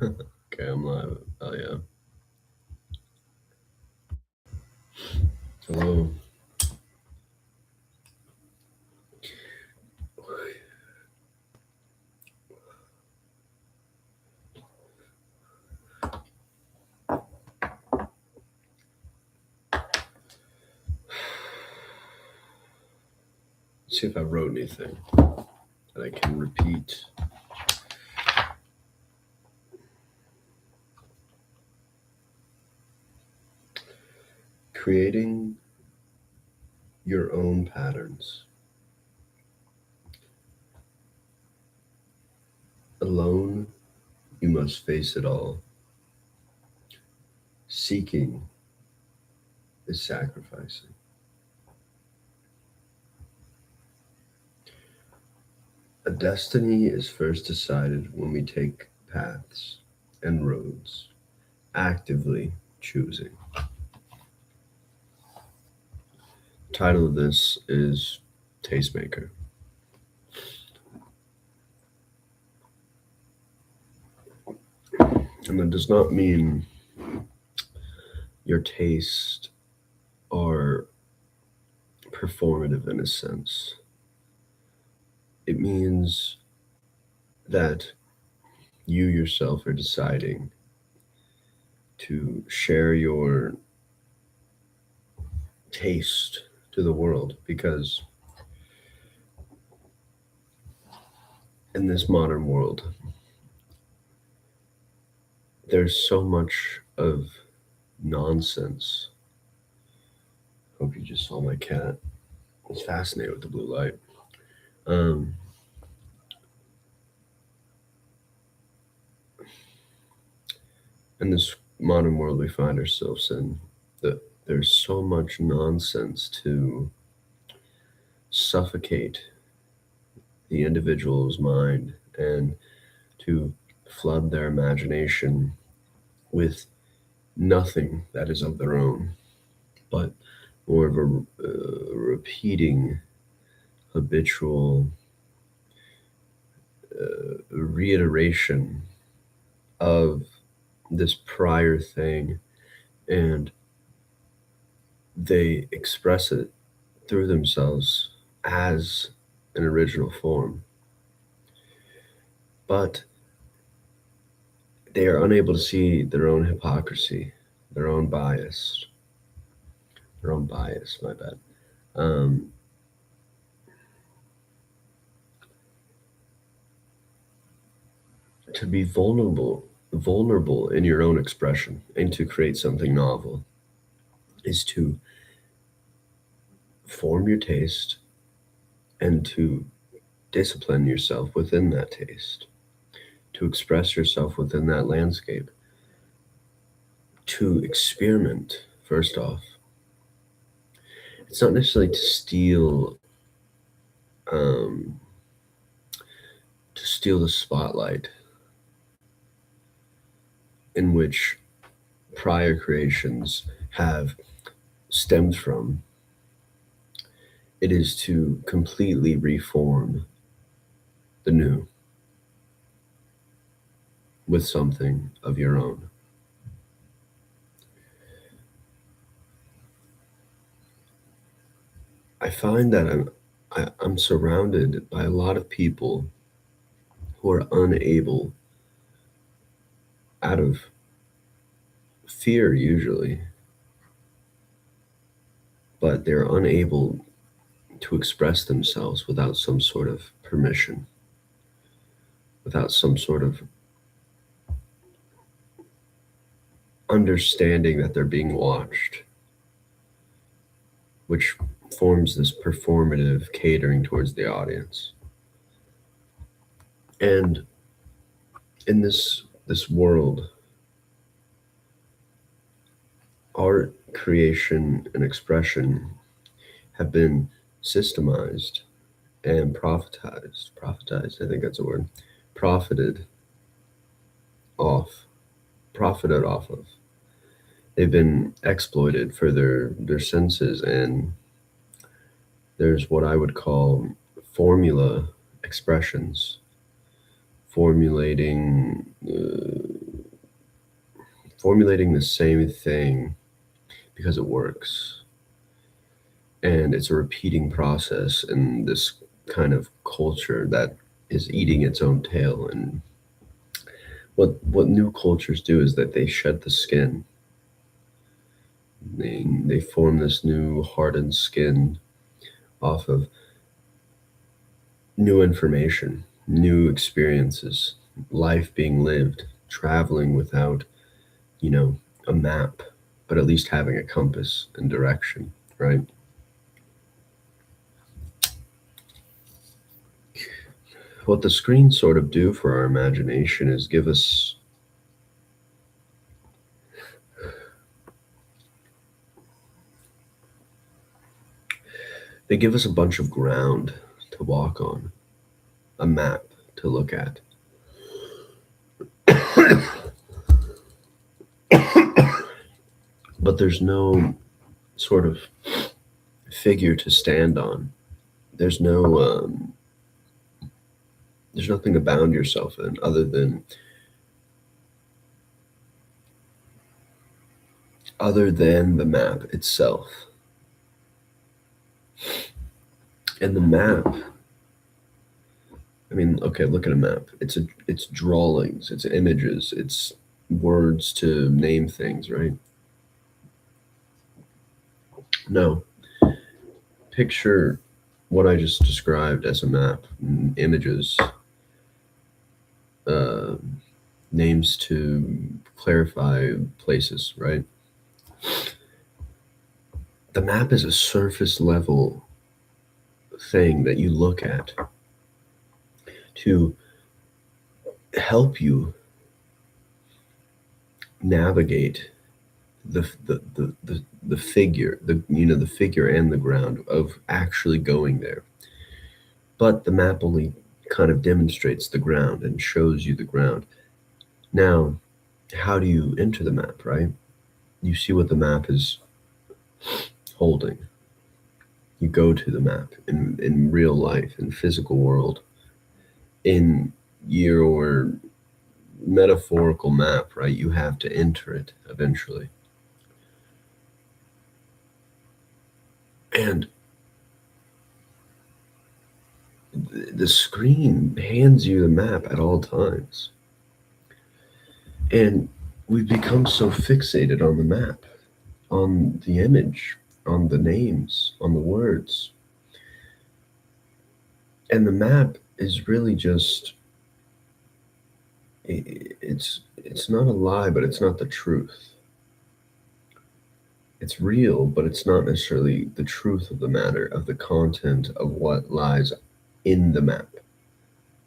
Okay, I'm live. Oh yeah. Hello. Let's see if I wrote anything that I can repeat. Creating your own patterns. Alone, you must face it all. Seeking is sacrificing. A destiny is first decided when we take paths and roads, actively choosing. The title of this is Tastemaker. And that does not mean your taste are performative in a sense. It means that you yourself are deciding to share your taste to the world, because in this modern world, there's so much of nonsense. Hope you just saw my cat. It's fascinated with the blue light. Um, in this modern world we find ourselves in, that there's so much nonsense to suffocate the individual's mind and to flood their imagination with nothing that is of their own, but more of a repeating, habitual reiteration of this prior thing, and they express it through themselves as an original form. But they are unable to see their own hypocrisy, their own bias, my bad. Um, to be vulnerable in your own expression and to create something novel is to form your taste and to discipline yourself within that taste, to express yourself within that landscape, to experiment. First off, it's not necessarily um, to steal the spotlight in which prior creations have stemmed from. It is to completely reform the new with something of your own. I find that I'm surrounded by a lot of people who are unable, out of fear usually, but they're unable to express themselves without some sort of permission, without some sort of understanding that they're being watched, which forms this performative catering towards the audience. And in this world, art, creation, and expression have been systemized and prophetized, I think that's a word, profited off, profited off of. They've been exploited for their senses, and there's what I would call formula expressions, formulating formulating the same thing because it works. And it's a repeating process in this kind of culture that is eating its own tail. And what new cultures do is that they shed the skin. They form this new hardened skin off of new information, new experiences, life being lived, traveling without, a map, but at least having a compass and direction, right? What the screens sort of do for our imagination is they give us a bunch of ground to walk on, a map to look at. But there's no sort of figure to stand on. There's there's nothing to bound yourself in other than the map itself. And the map, I mean, okay, look at a map. It's drawings, it's images, it's words to name things, right? No. Picture what I just described as a map, images, names to clarify places, right? The map is a surface level thing that you look at to help you navigate the figure, the figure and the ground of actually going there. But the map only kind of demonstrates the ground and shows you the ground. Now, how do you enter the map, right? You see what the map is holding. You go to the map in real life, in physical world, in your metaphorical map, right? You have to enter it eventually. And the screen hands you the map at all times. And we've become so fixated on the map, on the image, on the names, on the words. And the map is really just, it's not a lie, but it's not the truth. It's real, but it's not necessarily the truth of the matter, of the content of what lies in the map,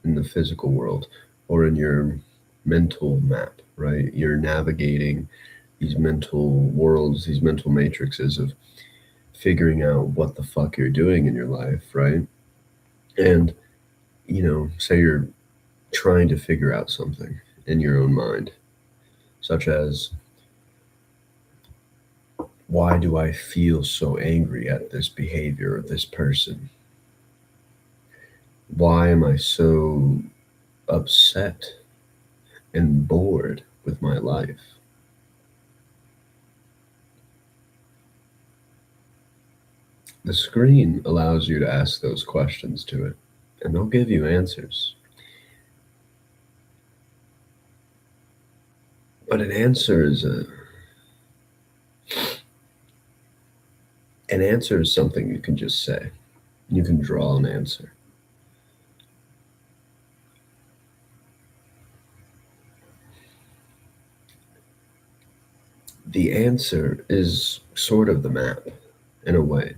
in the physical world, or in your mental map, right? You're navigating these mental worlds, these mental matrices of figuring out what the fuck you're doing in your life, right? And, say you're trying to figure out something in your own mind, such as, why do I feel so angry at this behavior of this person? Why am I so upset and bored with my life? The screen allows you to ask those questions to it, and they'll give you answers. But an answer is something you can just say. You can draw an answer. The answer is sort of the map, in a way.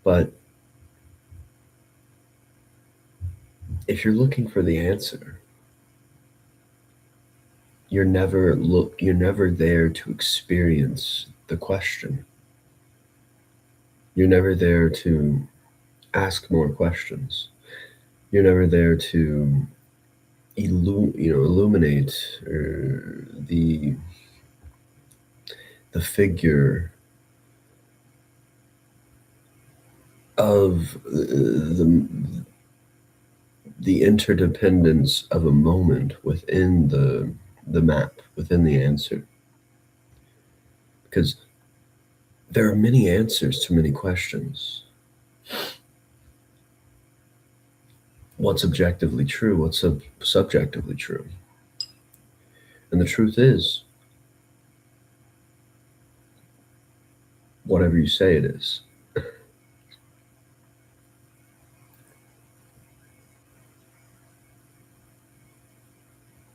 But if you're looking for the answer, you're never there to experience the question. You're never there to ask more questions. You're never there to illuminate the figure of the interdependence of a moment within the map, within the answer. Because there are many answers to many questions. What's objectively true? What's subjectively true? And the truth is, whatever you say it is.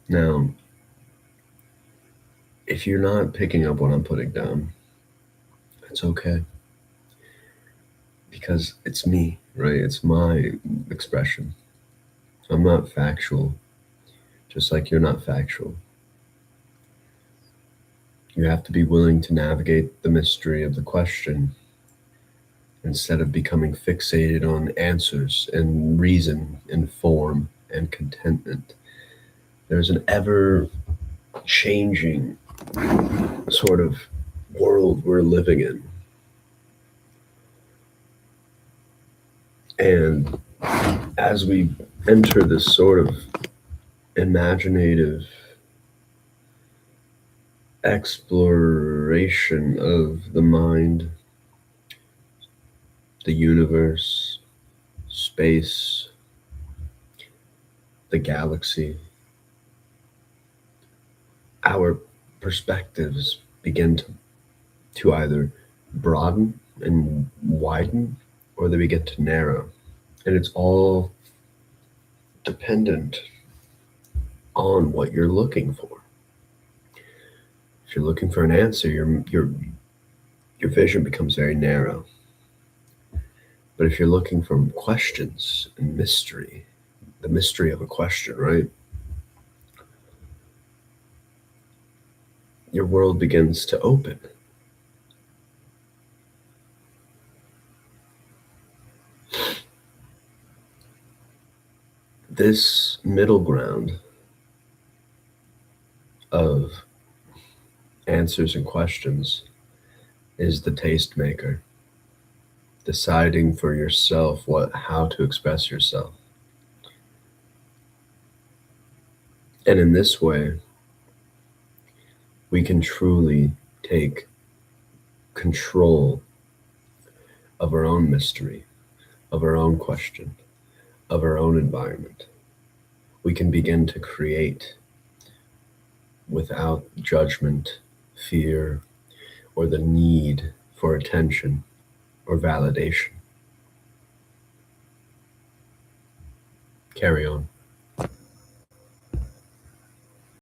Now, if you're not picking up what I'm putting down, it's okay. Because it's me, right? It's my expression. I'm not factual, just like you're not factual. You have to be willing to navigate the mystery of the question instead of becoming fixated on answers and reason and form and contentment. There's an ever changing sort of world we're living in. And as we enter this sort of imaginative exploration of the mind, the universe, space, the galaxy, our perspectives begin to either broaden and widen, or they begin to narrow. And it's all dependent on what you're looking for. If you're looking for an answer, your vision becomes very narrow. But if you're looking for questions and mystery, the mystery of a question, right? Your world begins to open. This middle ground of answers and questions is the tastemaker, deciding for yourself how to express yourself. And in this way, we can truly take control of our own mystery, of our own question, of our own environment. We can begin to create without judgment, fear, or the need for attention or validation. Carry on.